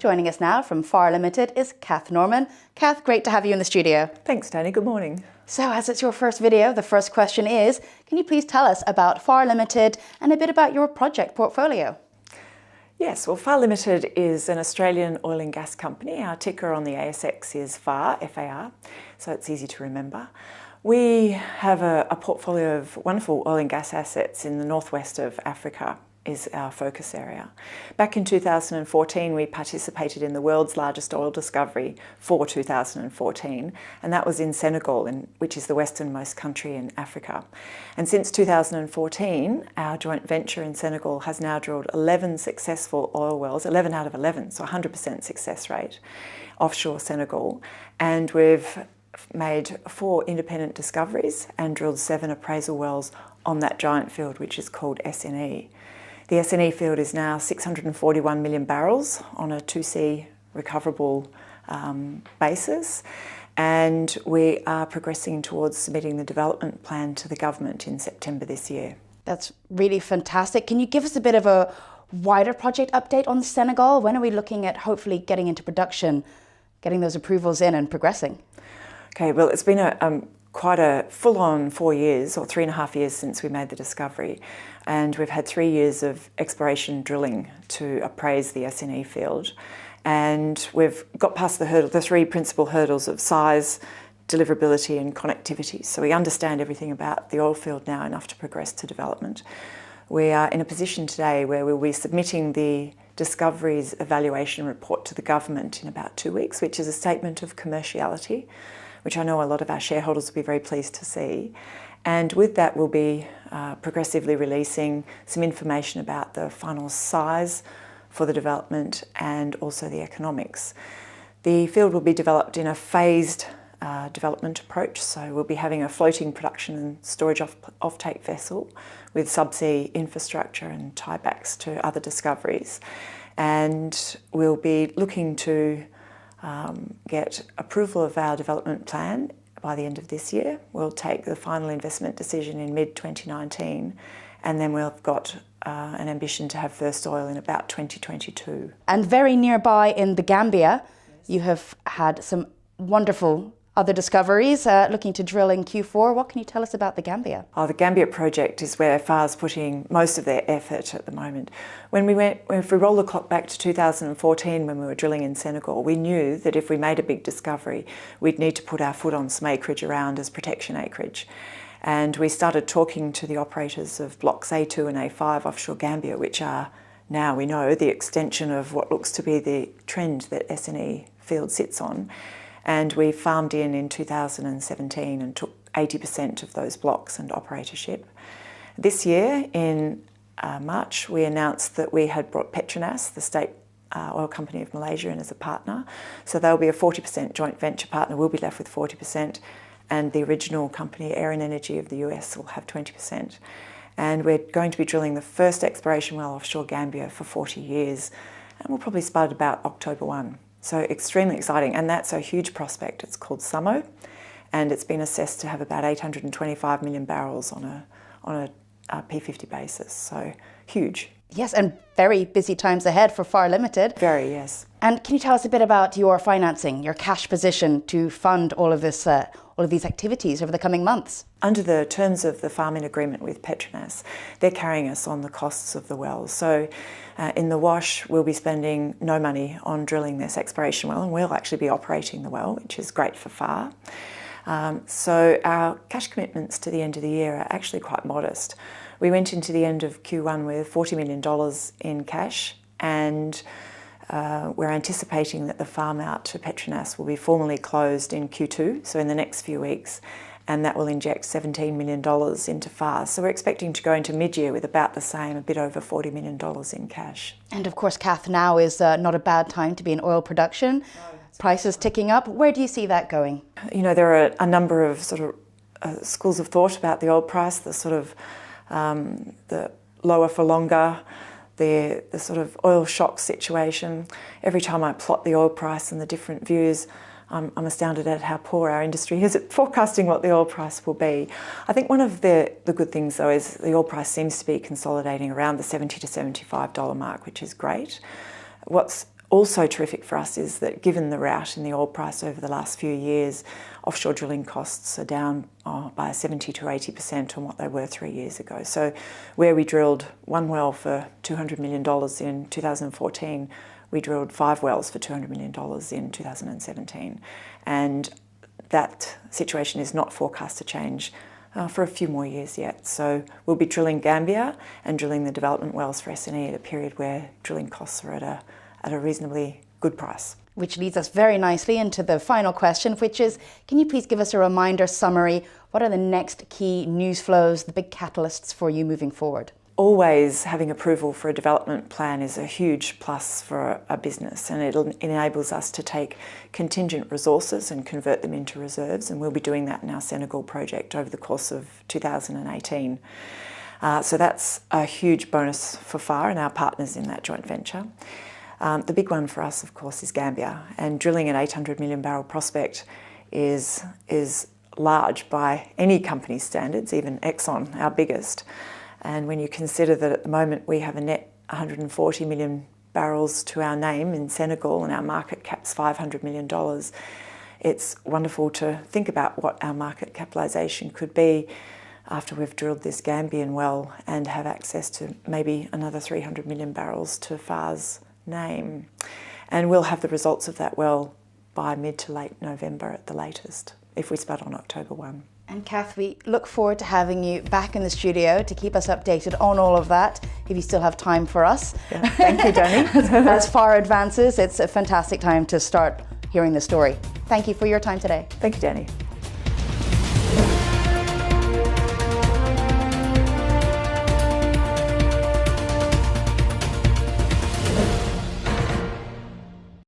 Joining us now from Pharr Limited is Kath Norman. Kath, great to have you in the studio. Thanks, Tony. Good morning. So as it's your first video, the first question is, can you please tell us about Pharr Limited and a bit about your project portfolio? Yes, well, Pharr Limited is an Australian oil and gas company. Our ticker on the ASX is Pharr, F-A-R, so it's easy to remember. We have a portfolio of wonderful oil and gas assets in the northwest of Africa, is our focus area. Back in 2014, we participated in the world's largest oil discovery for 2014, and that was in Senegal, which is the westernmost country in Africa. And since 2014, our joint venture in Senegal has now drilled 11 successful oil wells, 11 out of 11, so 100% success rate, offshore Senegal. And we've made 4 independent discoveries and drilled 7 appraisal wells on that giant field, which is called SNE. The SNE field is now 641 million barrels on a 2C recoverable basis, and we are progressing towards submitting the development plan to the government in September this year. That's really fantastic. Can you give us a bit of a wider project update on Senegal? When are we looking at hopefully getting into production, getting those approvals in and progressing? Okay, well, it's been quite a full-on 4 years or 3.5 years since we made the discovery, and we've had 3 years of exploration drilling to appraise the SNE field, and we've got past the 3 principal hurdles of size, deliverability and connectivity. So we understand everything about the oil field now enough to progress to development. We are in a position today where we'll be submitting the discovery's evaluation report to the government in about 2 weeks, which is a statement of commerciality, which I know a lot of our shareholders will be very pleased to see. And with that, we'll be progressively releasing some information about the final size for the development and also the economics. The field will be developed in a phased development approach, so we'll be having a floating production and storage offtake vessel with subsea infrastructure and tiebacks to other discoveries. And we'll be looking to get approval of our development plan by the end of this year. We'll take the final investment decision in mid-2019, and then we've got an ambition to have first oil in about 2022. And very nearby in the Gambia, you have had some wonderful other discoveries looking to drill in Q4. What can you tell us about the Gambia? Oh, the Gambia project is where Pharr's putting most of their effort at the moment. If we roll the clock back to 2014 when we were drilling in Senegal, we knew that if we made a big discovery, we'd need to put our foot on some acreage around as protection acreage. And we started talking to the operators of blocks A2 and A5 offshore Gambia, which are now, we know, the extension of what looks to be the trend that SNE field sits on. And we farmed in 2017 and took 80% of those blocks and operatorship. This year, in March, we announced that we had brought Petronas, the state oil company of Malaysia, in as a partner. So they'll be a 40% joint venture partner. We'll be left with 40%. And the original company, Aeron Energy of the US, will have 20%. And we're going to be drilling the first exploration well offshore Gambia for 40 years. And we'll probably spud about October 1. So extremely exciting, and that's a huge prospect. It's called Samo, and it's been assessed to have about 825 million barrels on a P50 basis, so huge. Yes, and very busy times ahead for Pharr Limited. Very, yes. And can you tell us a bit about your financing, your cash position to fund all of this, all of these activities over the coming months? Under the terms of the farm-in agreement with Petronas, they're carrying us on the costs of the wells. So in the wash, we'll be spending no money on drilling this exploration well, and we'll actually be operating the well, which is great for Pharr. So our cash commitments to the end of the year are actually quite modest. We went into the end of Q1 with $40 million in cash, and we're anticipating that the farm out to Petronas will be formally closed in Q2, so in the next few weeks, and that will inject $17 million into Pharr. So we're expecting to go into mid-year with about the same, a bit over $40 million in cash. And of course, Kath, now is not a bad time to be in oil production. No, prices ticking up. Where do you see that going? You know, there are a number of sort of schools of thought about the oil price, the sort of the lower for longer, the sort of oil shock situation. Every time I plot the oil price and the different views, I'm astounded at how poor our industry is at forecasting what the oil price will be. I think one of the good things, though, is the oil price seems to be consolidating around the $70 to $75 mark, which is great. What's also terrific for us is that given the rout in the oil price over the last few years, offshore drilling costs are down by 70 to 80% on what they were 3 years ago. So where we drilled one well for $200 million in 2014, we drilled 5 wells for $200 million in 2017. And that situation is not forecast to change for a few more years yet. So we'll be drilling Gambia and drilling the development wells for SNE at a period where drilling costs are at a reasonably good price. Which leads us very nicely into the final question, which is, can you please give us a reminder summary? What are the next key news flows, the big catalysts for you moving forward? Always having approval for a development plan is a huge plus for a business, and it enables us to take contingent resources and convert them into reserves, and we'll be doing that in our Senegal project over the course of 2018. So that's a huge bonus for FAR and our partners in that joint venture. The big one for us, of course, is Gambia, and drilling an 800 million barrel prospect is large by any company's standards, even Exxon, our biggest. And when you consider that at the moment we have a net 140 million barrels to our name in Senegal and our market cap's $500 million, it's wonderful to think about what our market capitalisation could be after we've drilled this Gambian well and have access to maybe another 300 million barrels to FAR's name. And we'll have the results of that well by mid to late November at the latest, if we spud on October 1. And Kath, we look forward to having you back in the studio to keep us updated on all of that, if you still have time for us. Yeah. Thank you, Danny. As FAR advances, it's a fantastic time to start hearing the story. Thank you for your time today. Thank you, Danny.